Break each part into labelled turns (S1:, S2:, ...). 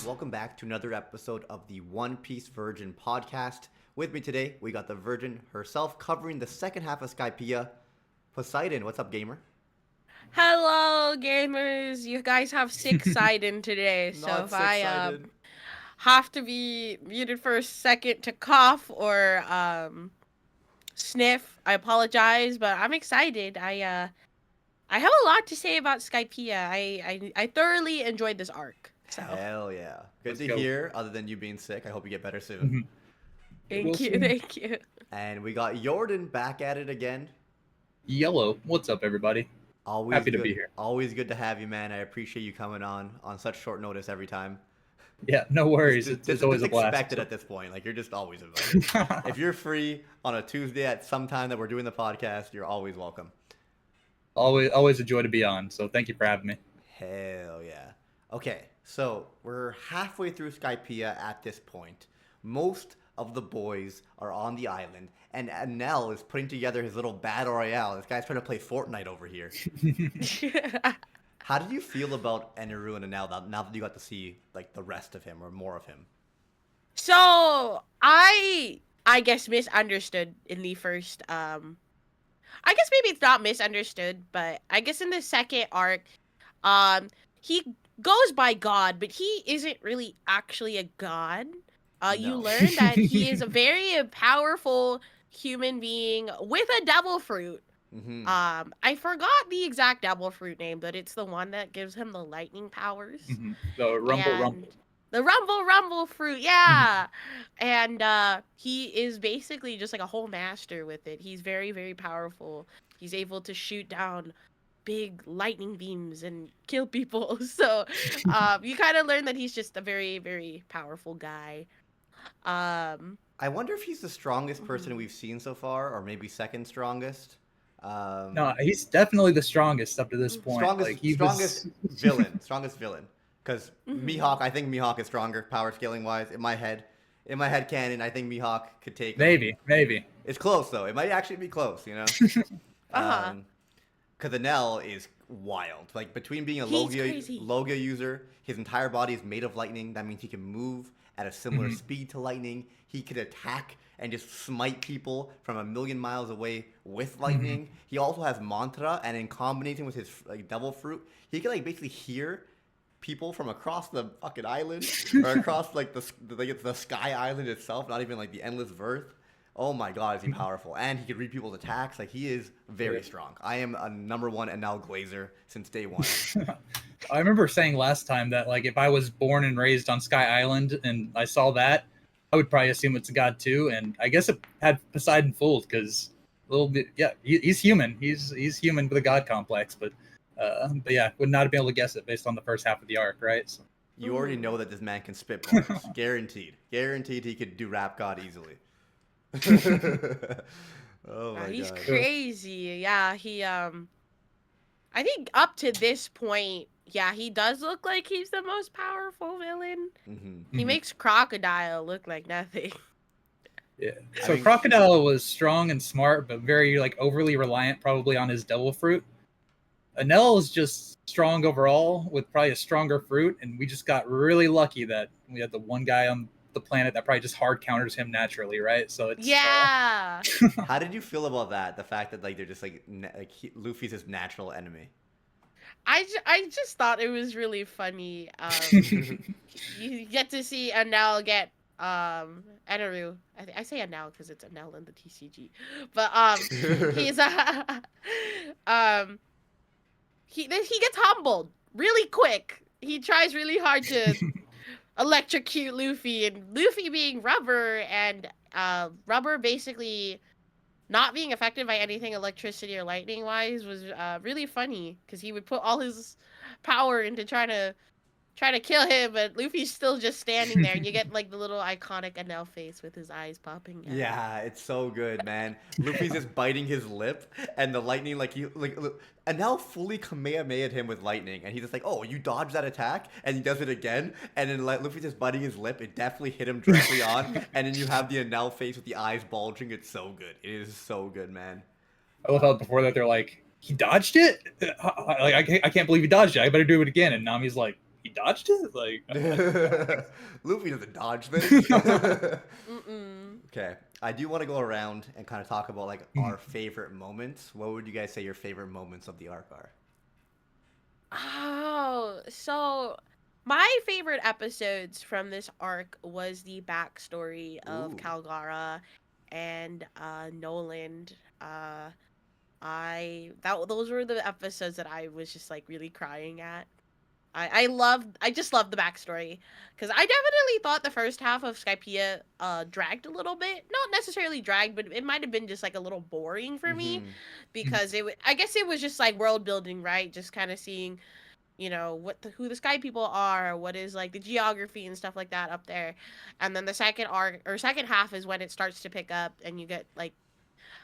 S1: Welcome back to another episode of the One Piece Virgin podcast. With me today, we got the Virgin herself covering the second half of Skypiea. Poseidon, what's up, gamer?
S2: Hello, gamers. You guys have sick Sidon today, so if I have to be muted for a second to cough or sniff, I apologize, but I'm excited. I have a lot to say about Skypiea. I thoroughly enjoyed this arc. So.
S1: Hell yeah. Good to hear, other than you being sick. I hope you get better soon.
S3: Mm-hmm.
S2: Thank you.
S1: And we got Jordan back at it again.
S3: Yellow, what's up, everybody?
S1: Always
S3: happy
S1: good,
S3: to be here.
S1: Always good to have you, man. I appreciate you coming on such short notice every time.
S3: Yeah, no worries. It's always a blast.
S1: Expected at this point. Like, you're just always invited. If you're free on a Tuesday at some time that we're doing the podcast, you're always welcome.
S3: Always a joy to be on. So thank you for having me.
S1: Hell yeah. Okay, so we're halfway through Skypiea at this point. Most of the boys are on the island, and Enel is putting together his little battle royale. This guy's trying to play Fortnite over here. How did you feel about Eneru and Enel now that you got to see like the rest of him or more of him?
S2: So I guess misunderstood in the first I guess maybe it's not misunderstood, but I guess in the second arc, he goes by God, but he isn't really actually a god.
S1: No.
S2: You learn that he is a very powerful human being with a devil fruit.
S1: Mm-hmm.
S2: I forgot the exact devil fruit name, but it's the one that gives him the lightning powers.
S3: Mm-hmm. The rumble.
S2: The rumble fruit, yeah. And he is basically just like a whole master with it. He's very, very powerful. He's able to shoot down big lightning beams and kill people. So you kind of learn that he's just a very, very powerful guy.
S1: I wonder if he's the strongest person we've seen so far, or maybe second strongest.
S3: No, he's definitely the strongest up to this point.
S1: Strongest villain. Because Mihawk, I think Mihawk is stronger power scaling wise. In my head canon, I think Mihawk could take.
S3: Maybe.
S1: It's close though. It might actually be close, you know. Because Enel is wild. Like, between being a Logia user, his entire body is made of lightning. That means he can move at a similar speed to lightning. He could attack and just smite people from a million miles away with lightning. He also has mantra, and in combination with his devil fruit, he can basically hear people from across the fucking island or across the sky island itself, not even the endless verse. Oh my god, is he powerful. And he can read people's attacks. He is very strong. I am a #1 Enel Glazer since day one.
S3: I remember saying last time that if I was born and raised on Sky Island and I saw that, I would probably assume it's a god too. And I guess it had Poseidon fooled because a little bit, yeah, he's human. He's human with a god complex, but yeah, would not have been able to guess it based on the first half of the arc, right? So.
S1: You already know that this man can spit bars. Guaranteed he could do Rap God easily. Oh my
S2: he's
S1: god.
S2: crazy. Yeah, he I think up to this point, yeah, he does look like he's the most powerful villain. He makes Crocodile look like nothing.
S3: Yeah. So Crocodile was strong and smart, but very overly reliant probably on his devil fruit. Enel is just strong overall with probably a stronger fruit, and we just got really lucky that we had the one guy on the planet that probably just hard counters him naturally, right? So it's
S1: How did you feel about that? The fact that they're just Luffy's his natural enemy.
S2: I just thought it was really funny. You get to see Enel get Eneru. I say Enel because it's Enel in the TCG, but he's he gets humbled really quick. He tries really hard to electrocute Luffy, and Luffy being rubber, and rubber basically not being affected by anything electricity or lightning wise was really funny because he would put all his power into trying to kill him, but Luffy's still just standing there, and you get the little iconic Enel face with his eyes popping out.
S1: Yeah, it's so good, man. Luffy's just biting his lip, and the lightning Enel fully Kamehameha'd him with lightning, and he's just oh, you dodged that attack, and he does it again, and then Luffy's just biting his lip. It definitely hit him directly on, and then you have the Enel face with the eyes bulging. It's so good. It is so good, man.
S3: I love how before that they're he dodged it. Like I can't believe he dodged it. I better do it again. And Nami's like, he dodged it. Like
S1: Luffy doesn't dodge things.
S2: Mm-mm.
S1: Okay, I do want to go around and kind of talk about like our favorite moments. What would you guys say your favorite moments of the arc are?
S2: Oh, so my favorite episodes from this arc was the backstory of
S1: Ooh.
S2: Calgara and Noland. Those were the episodes that I was just like really crying at. I just loved the backstory because I definitely thought the first half of Skypiea dragged a little bit. Not necessarily dragged, but it might have been just like a little boring for me because I guess it was just like world building, right? Just kind of seeing, you know, who the sky people are, what is like the geography and stuff like that up there. And then the second arc or second half is when it starts to pick up and you get like,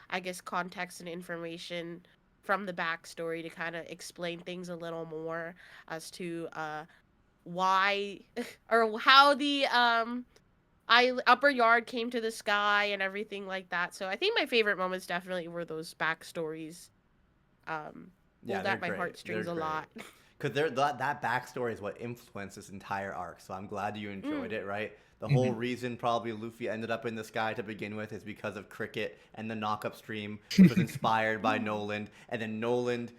S2: I guess, context and information from the backstory to kind of explain things a little more as to why or how the upper yard came to the sky and everything like that. So I think my favorite moments definitely were those backstories.
S1: Yeah,
S2: pulled at my heartstrings a lot.
S1: Because that backstory is what influenced this entire arc. So I'm glad you enjoyed it, right? The whole reason probably Luffy ended up in the sky to begin with is because of Cricket and the knock-up stream, which was inspired by Noland. And then Noland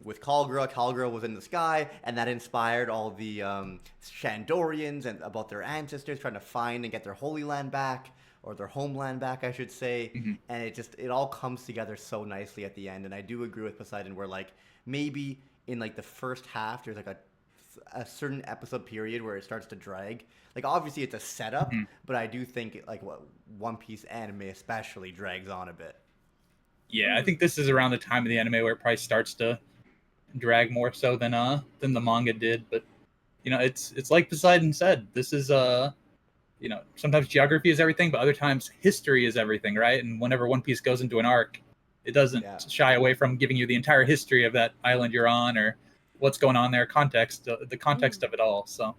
S1: with Calgara was in the sky, and that inspired all the Shandorians and about their ancestors trying to find and get their Holy Land back, or their homeland back, I should say. And it all comes together so nicely at the end. And I do agree with Poseidon where like maybe in like the first half there's like a certain episode period where it starts to drag. Like obviously it's a setup, but I do think like what One Piece anime especially drags on a bit.
S3: Yeah, I think this is around the time of the anime where it probably starts to drag more so than the manga did. But you know, it's like Poseidon said. This is you know, sometimes geography is everything, but other times history is everything, right? And whenever One Piece goes into an arc, it doesn't shy away from giving you the entire history of that island you're on or what's going on there, the context of it all. So.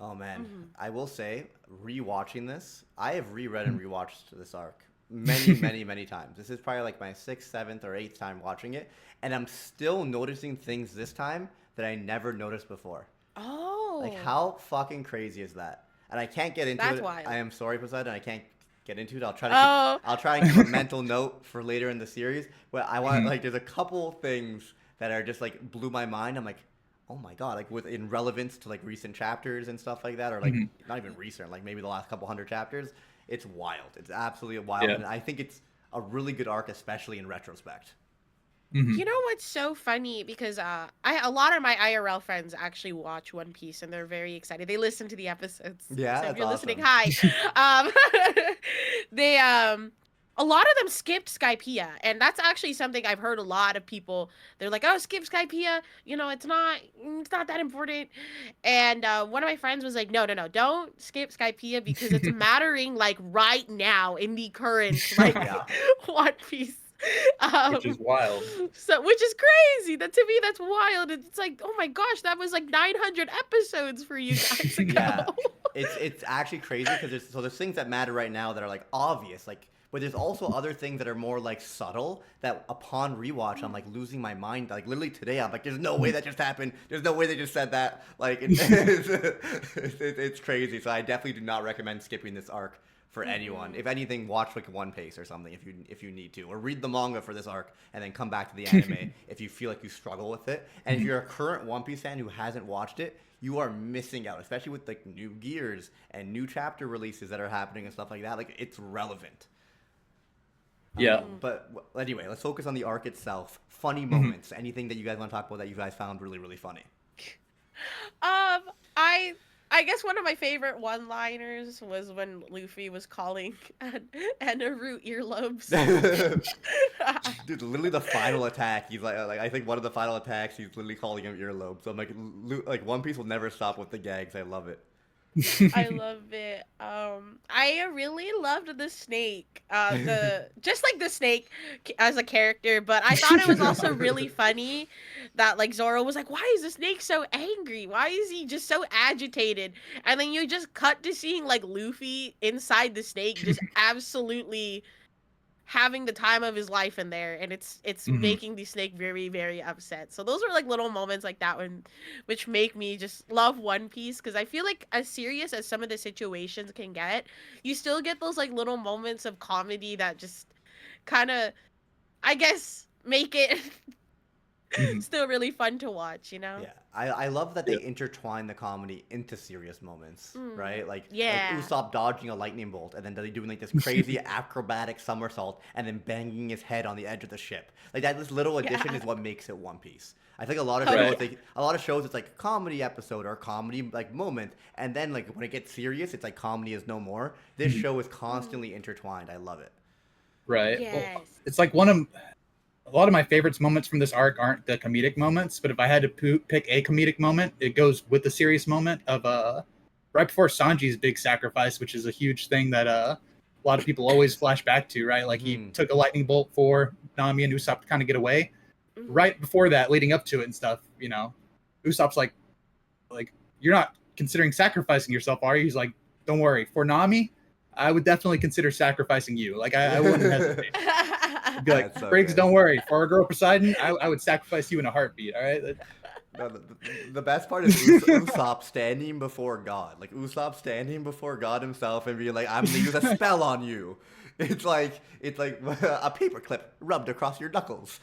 S1: Oh man, I will say, rewatching this, I have reread and rewatched this arc many times. This is probably like my 6th, 7th, or 8th time watching it, and I'm still noticing things this time that I never noticed before.
S2: Oh.
S1: Like how fucking crazy is that? And I can't get into
S2: That's
S1: it.
S2: wild.
S1: I am sorry, Poseidon. I can't get into it. I'll try and keep a mental note for later in the series. But I want like there's a couple things that are just like blew my mind. I'm like, oh my god, like in relevance to like recent chapters and stuff like that, or like not even recent, like maybe the last couple hundred chapters. It's wild. It's absolutely wild, and I think it's a really good arc, especially in retrospect.
S2: You know what's so funny? Because a lot of my IRL friends actually watch One Piece and they're very excited. They listen to the episodes.
S1: Yeah,
S2: so if
S1: that's
S2: you're
S1: awesome.
S2: listening, hi. They a lot of them skipped Skypiea, and that's actually something I've heard a lot of people. They're like, "Oh, skip Skypiea. You know, it's not that important." And one of my friends was like, "No, don't skip Skypiea because it's mattering like right now in the current like One Piece."
S3: Which is wild.
S2: So, which is crazy. That to me, that's wild. It's like, oh my gosh, that was like 900 episodes for you guys ago.
S1: Yeah, it's actually crazy because there's things that matter right now that are like obvious, like, but there's also other things that are more like subtle that upon rewatch I'm like losing my mind. Like literally today I'm like, there's no way that just happened. There's no way they just said that. Like it's crazy. So I definitely do not recommend skipping this arc for anyone. If anything, watch like One Piece or something if you need to, or read the manga for this arc and then come back to the anime if you feel like you struggle with it. And if you're a current One Piece fan who hasn't watched it, you are missing out, especially with like new gears and new chapter releases that are happening and stuff like that. Like it's relevant.
S3: Yeah.
S1: But anyway, let's focus on the arc itself. Funny moments. Anything that you guys want to talk about that you guys found really funny?
S2: I guess one of my favorite one-liners was when Luffy was calling Enel earlobes.
S1: Dude, literally the final attack. He's like I think one of the final attacks, he's literally calling him earlobes. So I'm like One Piece will never stop with the gags. I love it.
S2: I love it. I really loved the snake. Just like the snake as a character, but I thought it was also really funny that like Zoro was like, "Why is the snake so angry? Why is he just so agitated?" And then you just cut to seeing like Luffy inside the snake, just absolutely having the time of his life in there, and it's making the snake very, very upset. So those are like little moments like that one, which make me just love One Piece, because I feel like as serious as some of the situations can get, you still get those like little moments of comedy that just kind of, I guess, make it still really fun to watch, you know?
S1: Yeah, I love that they intertwine the comedy into serious moments, right? Like Usopp dodging a lightning bolt and then doing like this crazy acrobatic somersault and then banging his head on the edge of the ship. Like that, this little addition is what makes it One Piece. I think a lot of shows, a lot of shows, it's like a comedy episode or a comedy like moment, and then like when it gets serious, it's like comedy is no more. This show is constantly intertwined. I love it.
S3: Right.
S2: Yes.
S3: Well, it's like a lot of my favorites moments from this arc aren't the comedic moments, but if I had to pick a comedic moment, it goes with the serious moment of right before Sanji's big sacrifice, which is a huge thing that a lot of people always flash back to, right? Like he took a lightning bolt for Nami and Usopp to kind of get away. Right before that, leading up to it and stuff, you know, Usopp's like you're not considering sacrificing yourself, are you? He's like, don't worry, for Nami, I would definitely consider sacrificing you. Like I wouldn't hesitate. I'd be like, so Briggs, don't worry. For our girl Poseidon, I would sacrifice you in a heartbeat. All right.
S1: No, the best part is Usopp standing before God. Like Usopp standing before God himself and being like, "I'm gonna use a spell on you." It's like a paper clip rubbed across your knuckles,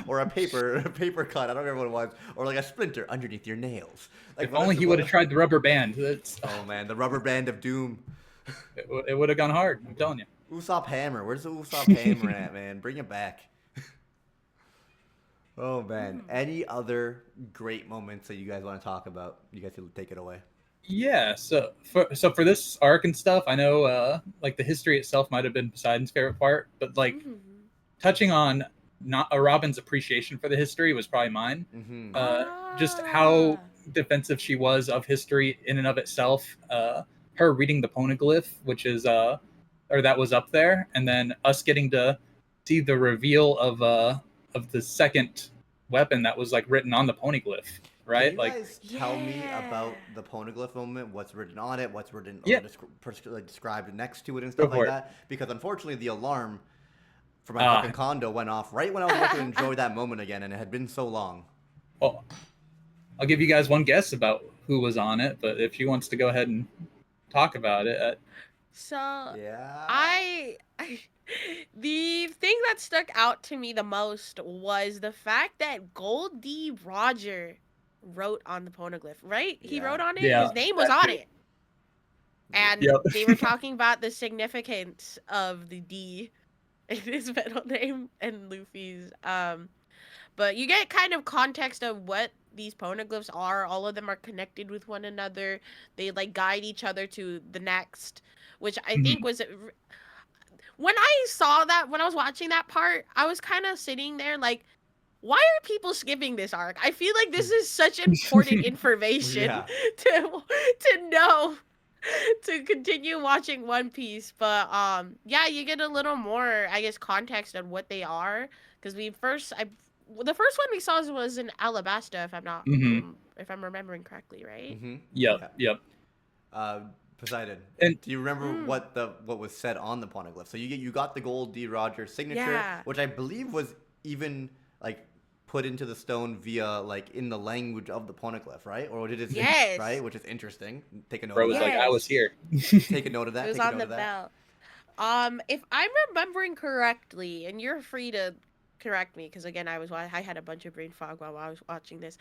S1: or a paper cut. I don't remember what it was, or like a splinter underneath your nails. Like,
S3: if only he would have tried the rubber band.
S1: Oh man, the rubber band of doom.
S3: It would have gone hard. I'm telling you.
S1: Usopp hammer. Where's the Usopp hammer at, man? Bring it back. Oh man. Any other great moments that you guys want to talk about? You guys can take it away.
S3: Yeah. So for this arc and stuff, I know like the history itself might have been Poseidon's favorite part, but like touching on not Robin's appreciation for the history was probably mine. Just how defensive she was of history in and of itself. Her reading the Poneglyph, which is or that was up there, and then us getting to see the reveal of the second weapon that was like written on the Poneglyph, right?
S1: Can you guys tell me about the Poneglyph moment? What's written on it? What's written or described next to it and stuff like that? Because unfortunately, the alarm for my fucking condo went off right when I was about to enjoy that moment again, and it had been so long.
S3: Well, I'll give you guys one guess about who was on it, but if she wants to go ahead and talk about it.
S2: So the thing that stuck out to me the most was the fact that Goldie Roger wrote on the Poneglyph, right? He wrote on it.
S3: Yeah.
S2: His name was on it. And they were talking about the significance of the D in his middle name and Luffy's. But you get kind of context of what these Poneglyphs are. All of them are connected with one another. They like guide each other to the next, which I think was... When I saw that, when I was watching that part, I was kind of sitting there like, why are people skipping this arc? I feel like this is such important information to know to continue watching One Piece. But yeah, you get a little more, I guess, context on what they are, because the first one we saw was in Alabasta, if I'm not if I'm remembering correctly, right?
S3: Yep.
S1: Poseidon. And do you remember what was said on the Poneglyph? So you got the gold D. Roger signature, which I believe was even like put into the stone via like in the language of the Poneglyph, right? Or did it right? Which is interesting. Take a note of that.
S3: Like, I was here.
S1: Take a note of that.
S2: It was on the bell. If I'm remembering correctly, and you're free to correct me, because again, I had a bunch of brain fog while I was watching this.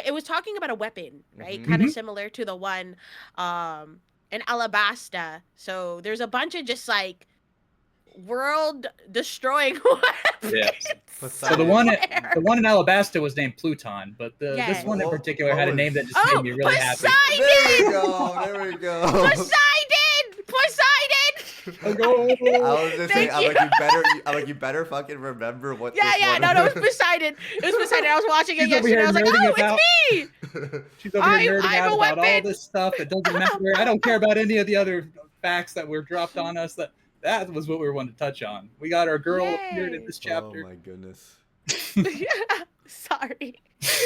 S2: It was talking about a weapon, right? Kind of similar to the one in Alabasta. So there's a bunch of just like world destroying weapons.
S3: Yeah. So the one in Alabasta was named Pluton, but this one in particular had a name that just made me really happy.
S1: There we go.
S2: Poseidon!
S1: I was just saying, I'm like, you better fucking remember what this one
S2: no, it was Poseidon. It was Poseidon. I was watching it yesterday. I was like, it's me!
S3: She's over here nerding out about all this stuff that doesn't matter. I don't care about any of the other facts that were dropped on us. That was what we wanted to touch on. We got our girl nerd in this chapter.
S1: Oh my goodness.
S2: Sorry.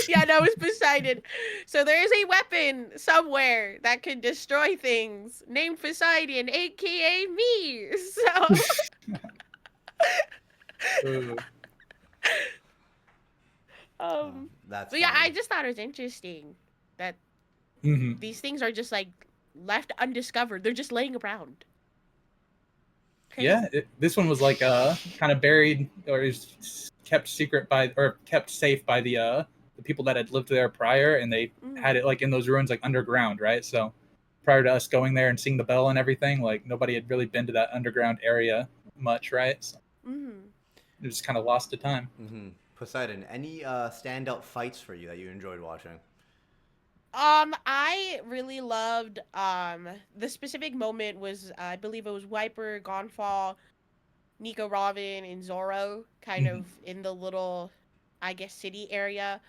S2: Yeah, no, it's Poseidon. So there is a weapon somewhere that can destroy things named Poseidon, aka me. So
S1: That's
S2: but yeah, I
S1: funny.
S2: just thought it was interesting that
S3: Mhm.
S2: these things are just like left undiscovered. They're just laying around. Crazy.
S3: Yeah, this one was like kind of buried or is kept secret by or kept safe by the people that had lived there prior, and they had it like in those ruins like underground, right? So prior to us going there and seeing the bell and everything, like nobody had really been to that underground area much, right? So it was kind of lost to time.
S1: Poseidon, any standout fights for you that you enjoyed watching?
S2: I really loved the specific moment was I believe it was Wiper, Gonfall, Nico Robin, and Zoro kind of in the little, I guess, city area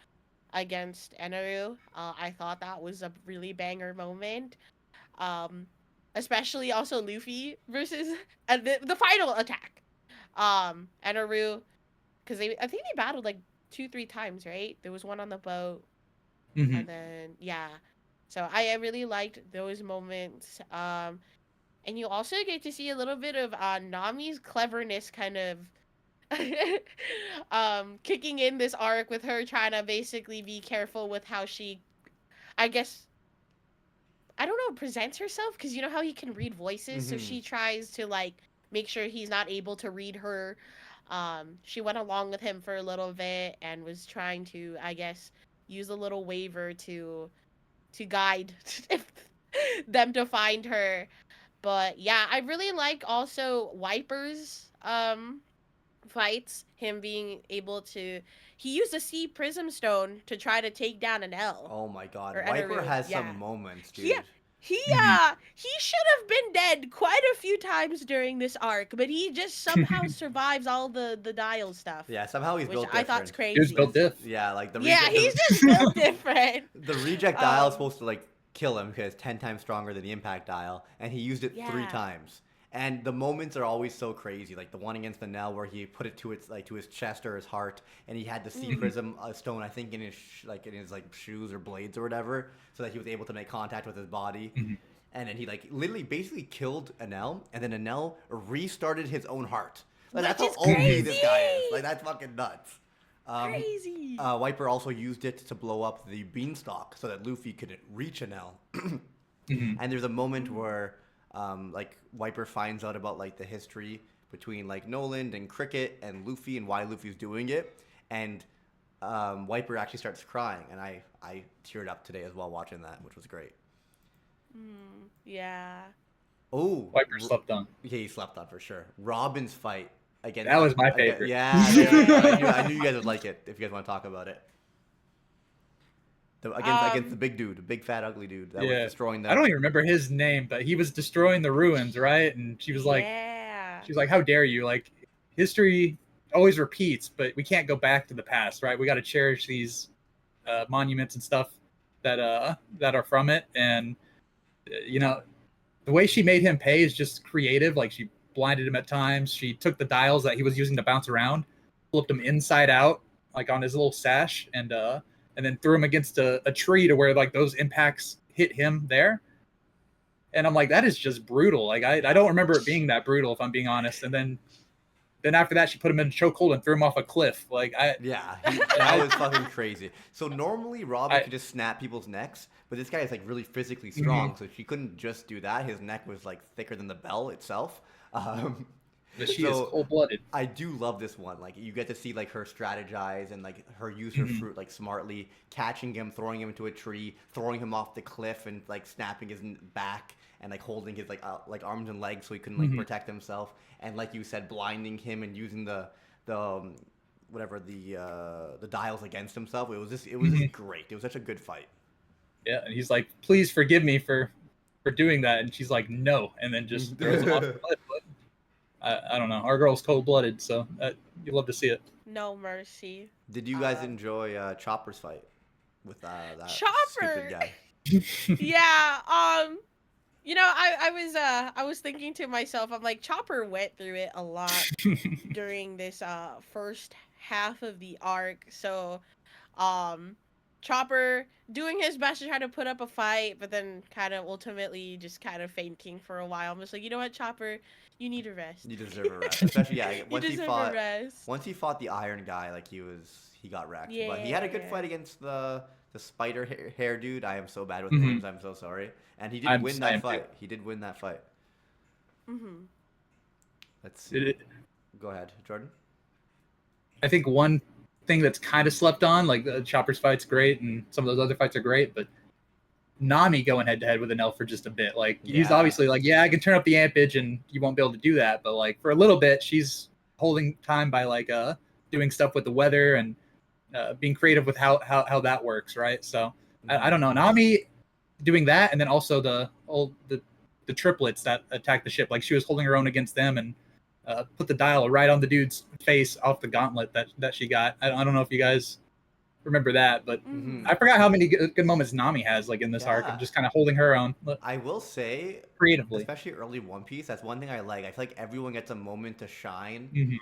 S2: against Eneru. I thought that was a really banger moment. Um, especially also Luffy versus the final attack. Eneru, because I think they battled like 2-3 times, right? There was one on the boat, and then yeah. So I really liked those moments. And you also get to see a little bit of Nami's cleverness kind of kicking in this arc with her trying to basically be careful with how she, I guess, I don't know, presents herself, because you know how he can read voices, so she tries to like make sure he's not able to read her. She went along with him for a little bit and was trying to, I guess, use a little waiver to guide them to find her. But yeah, I really like also Wiper's fights, him being able to, he used a sea prism stone to try to take down Enel.
S1: Oh my god,
S2: Or
S1: Wiper
S2: Eneru.
S1: has
S2: Yeah.
S1: some moments, dude.
S2: Yeah. He should have been dead quite a few times during this arc, but he just somehow survives all the dial stuff.
S1: Yeah, somehow he's
S2: which
S1: built
S2: I
S1: different.
S2: thought's crazy.
S3: He was built diff.
S1: Yeah, like the
S2: yeah, he's just built different.
S1: The reject dial is supposed to like kill him because it's 10 times stronger than the impact dial, and he used it 3 times. And the moments are always so crazy, like the one against the Enel where he put it to its like to his chest or his heart, and he had the sea prism stone, I think, in his shoes or blades or whatever, so that he was able to make contact with his body. And then he like literally basically killed Enel, and then Enel restarted his own heart. Like that's how OP this guy is. Like that's fucking nuts.
S2: Crazy.
S1: Wiper also used it to blow up the beanstalk so that Luffy couldn't reach Enel. And there's a moment where like Wiper finds out about like the history between like Noland and Cricket and Luffy and why Luffy's doing it, and Wiper actually starts crying, and I teared up today as well watching that, which was great.
S2: Yeah.
S3: Oh, Wiper slept on.
S1: Yeah, he slept on for sure. Robin's fight against
S3: that was my favorite.
S1: Yeah, I knew you guys would like it if you guys want to talk about it. Against the big dude, the big fat ugly dude that was destroying them.
S3: I don't even remember his name, but he was destroying the ruins, right? And she was like, how dare you? Like, history always repeats, but we can't go back to the past, right? We got to cherish these monuments and stuff that are from it. And you know, the way she made him pay is just creative. Like, she blinded him at times. She took the dials that he was using to bounce around, flipped him inside out, like on his little sash, and then threw him against a tree to where like those impacts hit him there. And I'm like, that is just brutal. Like I don't remember it being that brutal, if I'm being honest. And then after that, she put him in a chokehold and threw him off a cliff. Like that
S1: was fucking crazy. So normally Robin could just snap people's necks, but this guy is like really physically strong, so she couldn't just do that. His neck was like thicker than the bell itself.
S3: But she is cold-blooded.
S1: I do love this one. Like, you get to see like her strategize and like her use her fruit like smartly, catching him, throwing him into a tree, throwing him off the cliff, and like snapping his back and like holding his like arms and legs so he couldn't like protect himself. And like you said, blinding him and using the dials against himself. It was just great. It was such a good fight.
S3: Yeah, and he's like, "Please forgive me for doing that," and she's like, "No," and then just throws him off the cliff. I don't know. Our girl's cold-blooded, so you love to see it.
S2: No mercy.
S1: Did you guys enjoy Chopper's fight with that
S2: Chopper?
S1: stupid guy?
S2: Yeah. You know, I was thinking to myself, I'm like, Chopper went through it a lot during this first half of the arc. So, um, Chopper doing his best to try to put up a fight, but then kind of ultimately just kind of fainting for a while. I'm just like, you know what, Chopper, you need a rest.
S1: You deserve a rest, especially
S2: You deserve a rest.
S1: once he fought the Iron guy, like he got wrecked.
S2: Yeah.
S1: But he had a good fight against the spider hair dude. I am so bad with
S3: Mhm.
S1: names. I'm so sorry. And he did win that fight. He did win that fight.
S2: Mm-hmm.
S1: Let's see. Go ahead, Jordan.
S3: I think one thing that's kind of slept on, like the Chopper's fight's great, and some of those other fights are great, but Nami going head to head with Enel for just a bit. Like he's
S1: Yeah.
S3: obviously like, yeah, I can turn up the ampage and you won't be able to do that, but like for a little bit, she's holding time by like doing stuff with the weather and being creative with how that works, right? So I don't know, Nami doing that, and then also the triplets that attacked the ship, like she was holding her own against them and put the dial right on the dude's face off the gauntlet that she got. I don't know if you guys remember that, but I forgot how many good moments Nami has like in this arc of just kind of holding her own.
S1: I will say,
S3: creatively,
S1: especially early One Piece, that's one thing I like. I feel like everyone gets a moment to shine.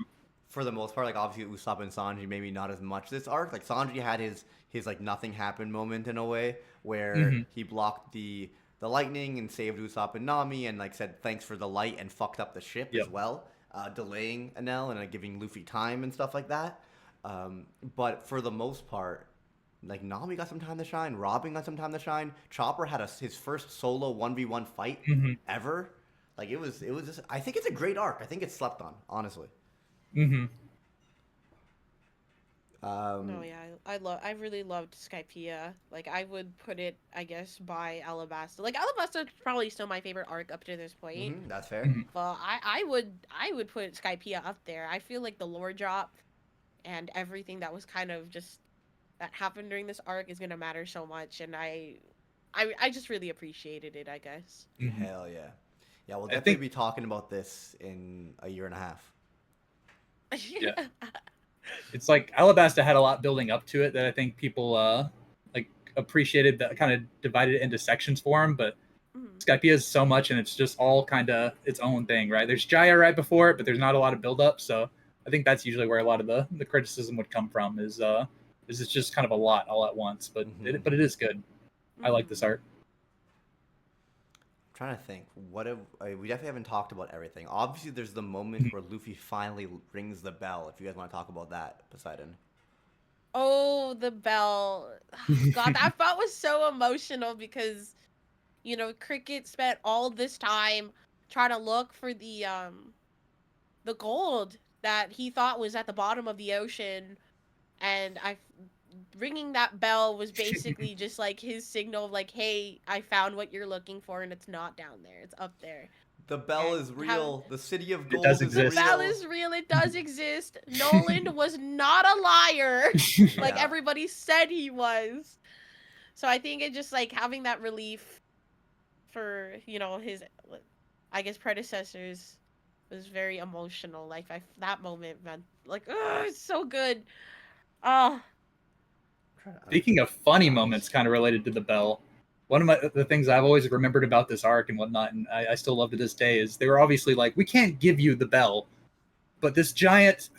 S1: For the most part, like obviously Usopp and Sanji, maybe not as much this arc. Like Sanji had his like nothing happened moment in a way where he blocked the lightning and saved Usopp and Nami and like said thanks for the light and fucked up the ship as well, delaying Enel and giving Luffy time and stuff like that. But for the most part, like Nami got some time to shine, Robin got some time to shine. Chopper had his first solo 1v1 fight ever. Like it was just, I think it's a great arc. I think it's slept on, honestly.
S2: No, yeah, I really loved Skypiea. Like I would put it, I guess, by Alabasta. Like Alabasta is probably still my favorite arc up to this point.
S1: That's fair.
S2: But I would put Skypiea up there. I feel like the lore drop and everything that was kind of just that happened during this arc is gonna matter so much, and I just really appreciated it, I guess.
S1: Hell yeah. Yeah, we'll definitely be talking about this in a year and a half.
S3: Yeah. It's like Alabasta had a lot building up to it that I think people like appreciated, that kind of divided it into sections for him, but Skypiea is so much and it's just all kind of its own thing, right? There's Jaya right before it, but there's not a lot of build up, so I think that's usually where a lot of the criticism would come from is it's just kind of a lot all at once, but it is good. I like this art.
S1: Trying to think, we definitely haven't talked about everything. Obviously, there's the moment where Luffy finally rings the bell. If you guys want to talk about that, Poseidon.
S2: Oh, the bell! God, that part was so emotional because, you know, Cricket spent all this time trying to look for the gold that he thought was at the bottom of the ocean, and ringing that bell was basically just like his signal of like, hey, I found what you're looking for and it's not down there, it's up there.
S1: The bell is real. The city of gold
S3: is
S1: real.
S3: real.
S2: The bell is real. It does exist. Nolan was not a liar like everybody said he was. So I think it just like having that relief for, you know, his, I guess, predecessors was very emotional. Like that moment, man, like, oh, it's so good.
S3: Speaking of funny moments kind of related to the bell, one of the things I've always remembered about this arc and whatnot, and I still love to this day, is they were obviously like, we can't give you the bell, but this giant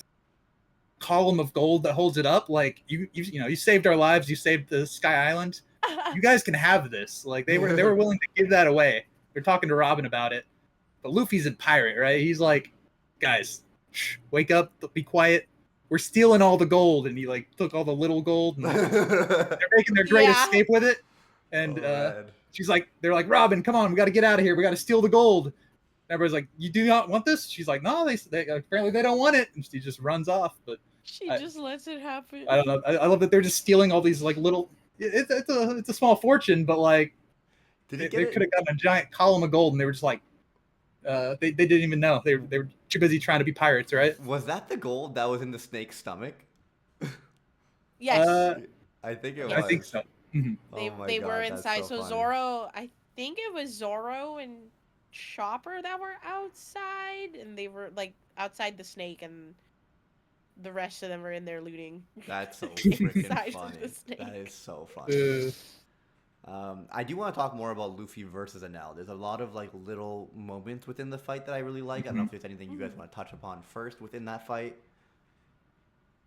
S3: column of gold that holds it up, like you saved our lives, you saved the Sky Island, you guys can have this. Like they were willing to give that away. They're talking to Robin about it, but Luffy's a pirate, right? He's like, guys, wake up, be quiet. We're stealing all the gold, and he like took all the little gold, and they're making their great escape with it. And they're like, Robin, come on, we got to get out of here. We got to steal the gold. And everybody's like, you do not want this? She's like, no, they apparently they don't want it, and she just runs off. But
S2: she just lets it happen.
S3: I don't know. I love that they're just stealing all these like little. It's a small fortune, but like they could have gotten a giant column of gold, and they were just like, they didn't even know. They were too busy trying to be pirates, right?
S1: Was that the gold that was in the snake's stomach?
S2: Yes.
S1: I think it was.
S3: I think so.
S2: They were inside. So Zoro, I think it was Zoro and Chopper that were outside, and they were like outside the snake, and the rest of them were in there looting.
S1: That's so freaking funny. That is so funny. I do want to talk more about Luffy versus Enel. There's a lot of like little moments within the fight that I really like. I don't know if there's anything you guys want to touch upon first within that fight.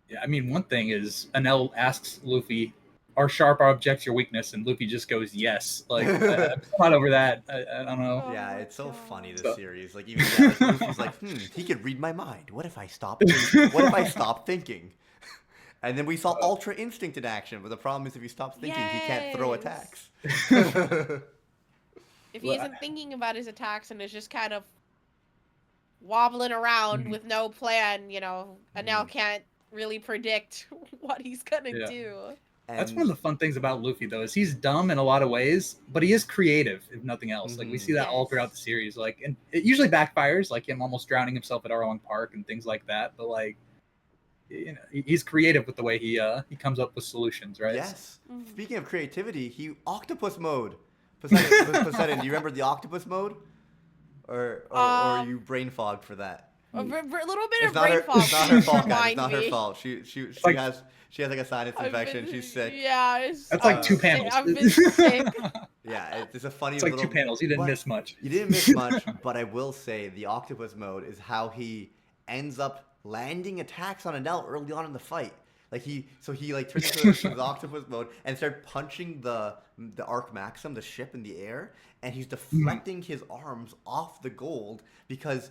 S3: Yeah, I mean, one thing is Enel asks Luffy, "Are sharp objects your weakness?" And Luffy just goes, "Yes." Like, I'm not over that. I don't know.
S2: Oh
S1: Yeah,
S2: my
S1: it's so funny, this
S3: So-
S1: series. Like, even yeah, like Luffy's like, he could read my mind. What if I stop? What if I stop thinking? And then we saw Ultra Instinct in action, but the problem is if he stops thinking, he can't throw attacks.
S2: If he isn't thinking about his attacks and is just kind of wobbling around with no plan, Enel can't really predict what he's gonna do.
S3: That's one of the fun things about Luffy, though, is he's dumb in a lot of ways, but he is creative, if nothing else. Like, we see that all throughout the series. Like, and it usually backfires, like him almost drowning himself at Arlong Park and things like that. But like, he's creative with the way he comes up with solutions, right?
S1: Yes. Speaking of creativity, he octopus mode. Poseidon, do you remember the octopus mode, or are you brain fogged for that?
S2: A little bit
S1: It's
S2: of brain fog.
S1: It's not her fault, guys.
S2: Remind
S1: It's not her
S2: me.
S1: fault. She
S3: like-
S1: has like a sinus infection. She's sick.
S2: Yeah,
S3: That's like 2 panels.
S2: I've been sick.
S1: Yeah, it's a funny.
S3: It's like
S1: little,
S3: 2 panels. You didn't miss much.
S1: You didn't miss much, but I will say the octopus mode is how he ends up landing attacks on Enel early on in the fight. Like he turns into the octopus mode and started punching the Arc Maxim, the ship, in the air, and he's deflecting his arms off the gold because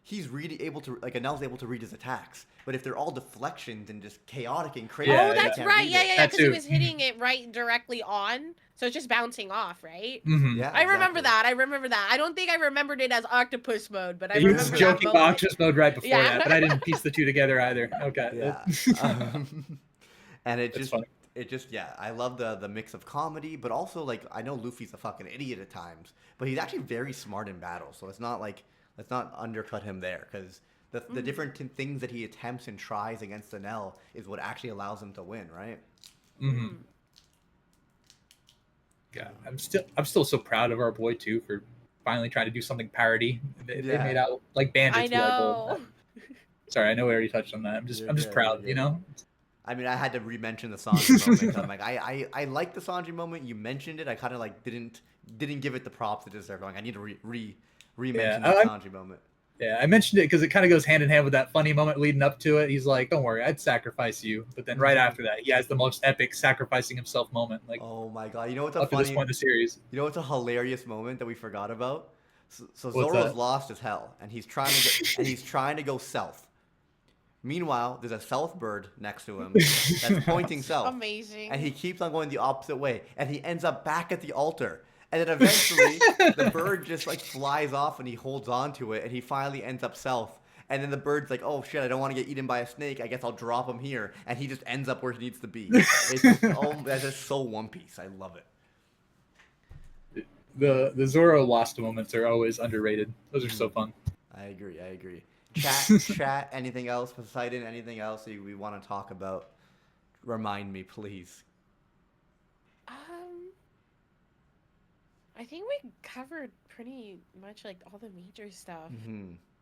S1: he's really able to, like, Enel's able to read his attacks. But if they're all deflections and just chaotic and crazy,
S2: Oh, that's right. Yeah, because he
S3: too.
S2: was hitting it right directly on, so it's just bouncing off, right?
S1: Yeah,
S2: I remember that. I don't think I remembered it as octopus mode, but I
S3: He
S2: remember
S3: was
S2: that
S3: joking about
S2: moment.
S3: octopus mode right before
S2: Yeah.
S3: that, but I didn't piece the two together either. Okay.
S1: Yeah. And it
S3: That's
S1: just,
S3: funny.
S1: I love the mix of comedy, but also, like, I know Luffy's a fucking idiot at times, but he's actually very smart in battle, so it's not like, let's not undercut him there, because the different things that he attempts and tries against Enel is what actually allows him to win, right?
S3: Yeah, I'm still so proud of our boy too for finally trying to do something parody. They made out like bandits.
S2: I know.
S3: Sorry, I know we already touched on that. I'm just proud, you know.
S1: I mean, I had to re-mention the Sanji moment. I'm like, I like the Sanji moment. You mentioned it. I kind of like didn't give it the props it deserved. Like, I need to re-mention the Sanji moment.
S3: Yeah, I mentioned it because it kind of goes hand in hand with that funny moment leading up to it. He's like, "Don't worry, I'd sacrifice you," but then right after that, he has the most epic sacrificing himself moment. Like,
S1: oh my god, you know what's a
S3: up to
S1: funny?
S3: this point in the series.
S1: You know what's a hilarious moment that we forgot about? So Zoro's lost as hell, and he's trying to go south. Meanwhile, there's a south bird next to him that's pointing south.
S2: Amazing.
S1: And he keeps on going the opposite way, and he ends up back at the altar. And then eventually, the bird just like flies off, and he holds on to it, and he finally ends up south. And then the bird's like, "Oh shit, I don't want to get eaten by a snake. I guess I'll drop him here." And he just ends up where he needs to be. It's just, that's just so One Piece. I love it.
S3: The Zoro lost moments are always underrated. Those are so fun.
S1: I agree. Chat. Anything else, Poseidon? Anything else that we want to talk about? Remind me, please.
S2: I think we covered pretty much like all the major stuff.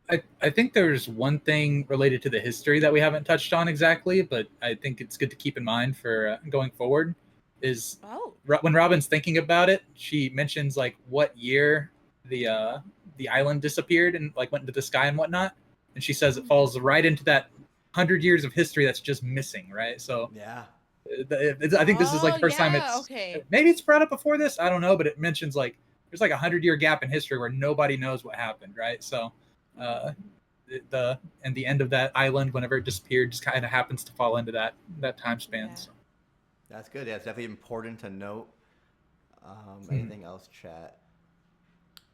S3: I think there's one thing related to the history that we haven't touched on exactly, but I think it's good to keep in mind for going forward. Is when Robin's thinking about it, she mentions like what year the island disappeared and like went into the sky and whatnot, and she says it falls right into that 100 years of history that's just missing, right? So
S1: yeah.
S3: I think this is like the first time it's maybe it's brought up before this, I don't know, but it mentions like there's like 100-year gap in history where nobody knows what happened, right? So the end of that island, whenever it disappeared, just kind of happens to fall into that time span.
S2: Yeah.
S3: So.
S1: That's good. Yeah, it's definitely important to note. Anything else, chat?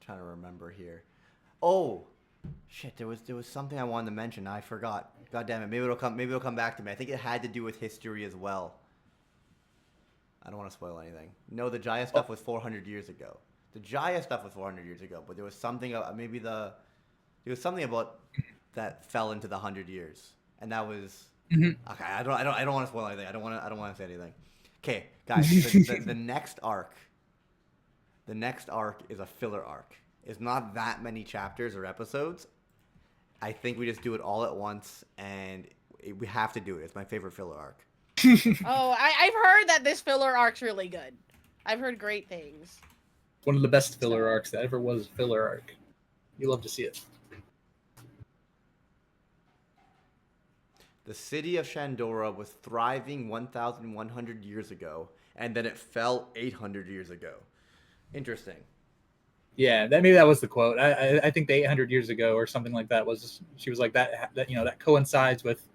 S1: Trying to remember here. Oh shit, there was something I wanted to mention. I forgot. God damn it. Maybe it'll come back to me. I think it had to do with history as well. I don't want to spoil anything. No, the Jaya stuff was 400 years ago. The Jaya stuff was 400 years ago, but there was something there was something about that fell into the 100 years. And that was okay, I don't want to spoil anything. I don't want to say anything. Okay, guys, the next arc is a filler arc. It's not that many chapters or episodes. I think we just do it all at once, and we have to do it. It's my favorite filler arc.
S2: I've heard that this filler arc's really good. I've heard great things.
S3: One of the best filler arcs that ever was a filler arc. You love to see it.
S1: the city of Shandora was thriving 1,100 years ago, and then it fell 800 years ago. Interesting.
S3: Yeah, maybe that was the quote. I think the 800 years ago or something like that was. She was like that. That that coincides with.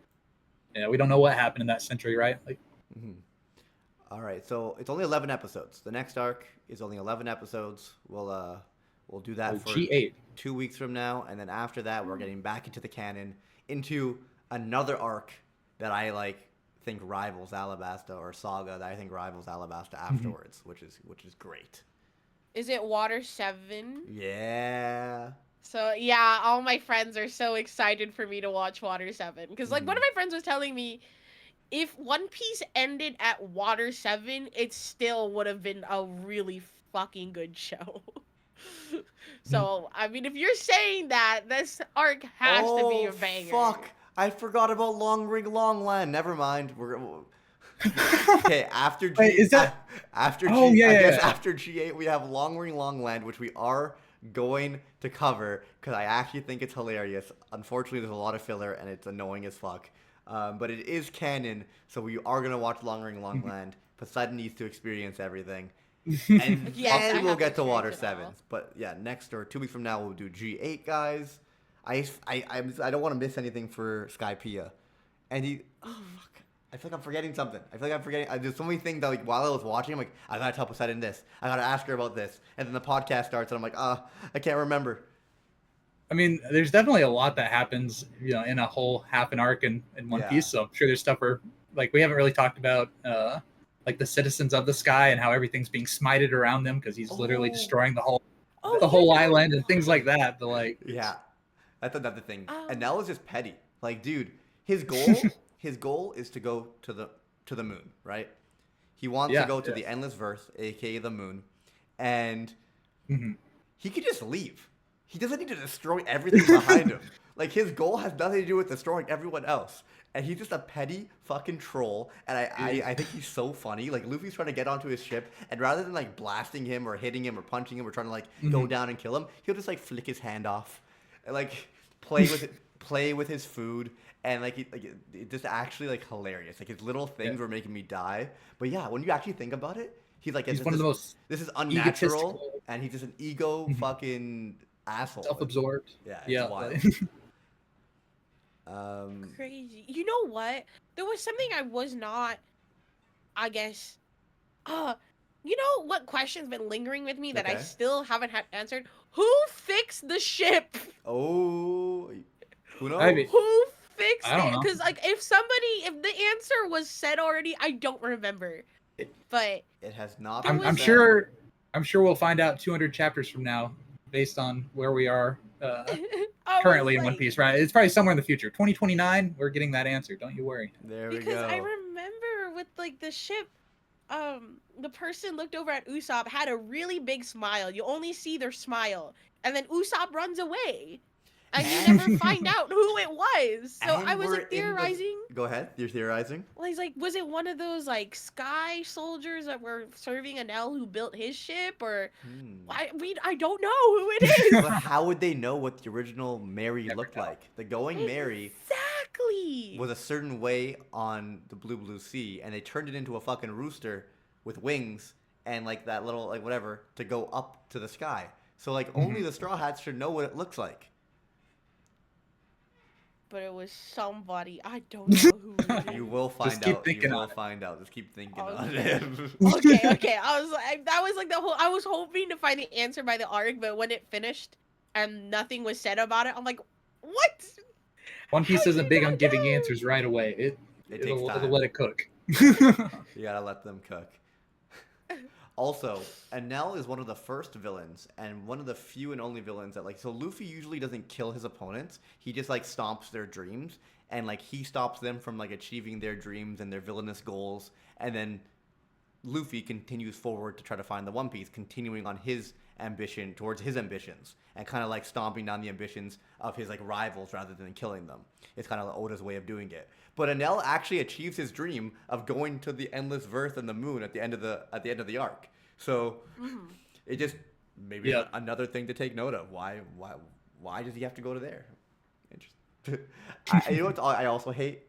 S3: We don't know what happened in that century, right? Like.
S1: Mm-hmm. All right, so it's only 11 episodes. The next arc is only 11 episodes. We'll do that for
S3: G8.
S1: 2 weeks from now, and then after that, we're getting back into the canon, into another arc that I think rivals Alabasta, or Saga that I think rivals Alabasta afterwards, which is great.
S2: Is it Water 7?
S1: Yeah.
S2: So yeah, all my friends are so excited for me to watch Water 7 because one of my friends was telling me if One Piece ended at Water 7, it still would have been a really fucking good show. So, I mean, if you're saying that, this arc has to be a banger.
S1: Fuck. I forgot about Long Ring Long Land. Never mind. Okay, after G,
S3: Wait, is that...
S1: after G,
S3: oh, yeah,
S1: I guess
S3: yeah.
S1: after G8 we have Long Ring Long Land, which we are going to cover because I actually think it's hilarious. Unfortunately, there's a lot of filler and it's annoying as fuck. But it is canon, so we are gonna watch Long Ring Long Land. Poseidon needs to experience everything, and
S2: Yes,
S1: then we'll get to Water
S2: experience it
S1: 7.
S2: all.
S1: But yeah, next or 2 weeks from now we'll do G8, guys. I don't want to miss anything for Skypiea, and fuck. I feel like I'm forgetting something. There's so many things that while I was watching, I'm like, I gotta tell Poseidon this. I gotta ask her about this, and then the podcast starts, and I'm like, I can't remember.
S3: I mean, there's definitely a lot that happens, in a whole half an arc in One Piece. So I'm sure there's stuff where, we haven't really talked about, the citizens of the sky and how everything's being smited around them because he's literally destroying the whole island and things like that.
S1: Yeah, that's another thing. Enel is just petty. Dude, his goal is to go to the moon, right? He wants to go to the endless verse, aka the moon, and he could just leave. He doesn't need to destroy everything behind him. His goal has nothing to do with destroying everyone else. And he's just a petty fucking troll. And I think he's so funny. Luffy's trying to get onto his ship, and rather than blasting him or hitting him or punching him or trying to go down and kill him, he'll just flick his hand off and play with his food. And it's just actually hilarious. His little things were making me die. But yeah, when you actually think about it, he's
S3: one of the most
S1: this is unnatural, and he's just an ego fucking asshole.
S3: Self-absorbed.
S1: Yeah, it's
S3: yeah.
S1: wild.
S2: Crazy. You know what? There was something I was not, I guess. You know what question's been lingering with me that I still haven't had answered? Who fixed the ship?
S1: Oh, who knows?
S2: Who fixed
S3: I don't
S2: it?
S3: know.
S2: Because if the answer was said already, I don't remember. But
S1: it has not.
S3: I'm sure we'll find out 200 chapters from now, based on where we are currently in One Piece. Right? It's probably somewhere in the future. 2029. We're getting that answer. Don't you worry.
S1: There we go.
S2: Because I remember with the ship, the person looked over at Usopp, had a really big smile. You only see their smile, and then Usopp runs away. And you never find out who it was. So I was theorizing.
S1: Go ahead. You're theorizing?
S2: Well, he's was it one of those sky soldiers that were serving Enel who built his ship, or I don't know who it is.
S1: But how would they know what the original Mary looked like? The Going Mary was a certain way on the Blue Sea, and they turned it into a fucking rooster with wings and that little whatever to go up to the sky. So only the Straw Hats should know what it looks like.
S2: But it was somebody. I don't know who it is.
S1: You will find
S3: Just keep
S1: out.
S3: thinking
S1: You will
S3: on it.
S1: find out. Just keep thinking on it.
S2: Okay. I was that was the whole. I was hoping to find the answer by the arc, but when it finished and nothing was said about it, I'm like, what?
S3: One Piece isn't big on giving answers right away. It'll let it cook.
S1: You gotta let them cook. Also, Enel is one of the first villains, and one of the few and only villains that so Luffy usually doesn't kill his opponents. He just stomps their dreams, and he stops them from achieving their dreams and their villainous goals, and then Luffy continues forward to try to find the One Piece, continuing on his ambition towards his ambitions, and kind of stomping down the ambitions of his rivals rather than killing them. It's kind of Oda's way of doing it. But Enel actually achieves his dream of going to the endless verse and the moon at the end of the arc. So it just maybe another thing to take note of. Why does he have to go to there? Interesting. You know what I also hate?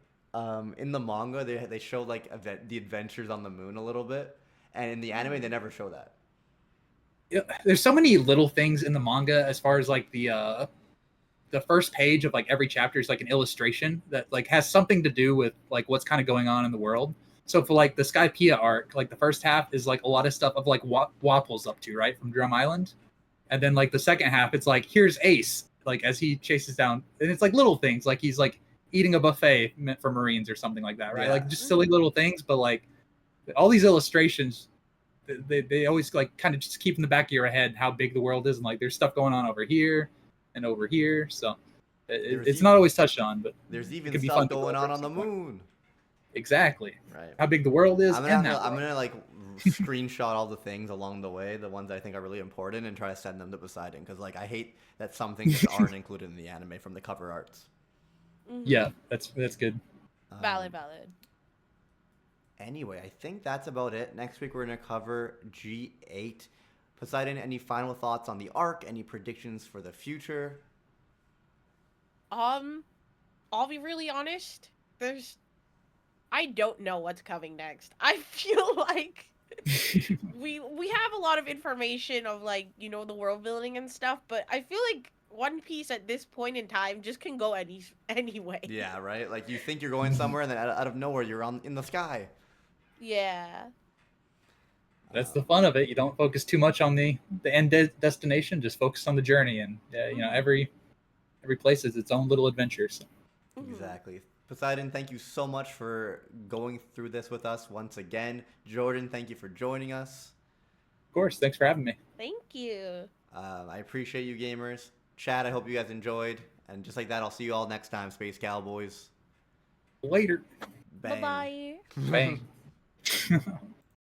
S1: in the manga they show like the adventures on the moon a little bit, and in the anime they never show that.
S3: Yeah, there's so many little things in the manga as far as like the first page of like every chapter is like an illustration that like has something to do with like what's kind of going on in the world. So for like the Skypiea arc, like the first half is like a lot of stuff of like what Wapple's up to, right, from Drum Island, and then like the second half, it's like here's Ace, like as he chases down, and it's like little things, like he's like eating a buffet meant for Marines or something like that, right?
S1: Yeah.
S3: Like just silly little things, but like all these illustrations, they always like kind of just keep in the back of your head how big the world is, and like there's stuff going on over here and over here, so it's not always touched on, but
S1: there's even stuff going on the moon.
S3: Exactly.
S1: Right.
S3: How big the world is.
S1: I'm gonna like screenshot all the things along the way, the ones I think are really important, and try to send them to Poseidon, because like I hate that some things aren't included in the anime from the cover arts.
S3: Yeah, that's good.
S2: Valid.
S1: Anyway, I think that's about it. Next week we're gonna cover G8. Poseidon, any final thoughts on the arc? Any predictions for the future?
S2: I'll be really honest. I don't know what's coming next. I feel like we have a lot of information of like, you know, the world building and stuff, but I feel like One Piece at this point in time just can go anyway.
S1: Yeah, right? Like you think you're going somewhere and then out of nowhere you're in the sky.
S2: Yeah.
S3: That's the fun of it. You don't focus too much on the end destination, just focus on the journey, and you know, every place is its own little adventure. So.
S1: Exactly. Poseidon, thank you so much for going through this with us once again. Jordan, thank you for joining us.
S3: Of course. Thanks for having me.
S2: Thank you.
S1: I appreciate you, gamers. Chat, I hope you guys enjoyed. And just like that, I'll see you all next time, Space Cowboys.
S3: Later.
S1: Bang.
S2: Bye-bye.
S3: Bang.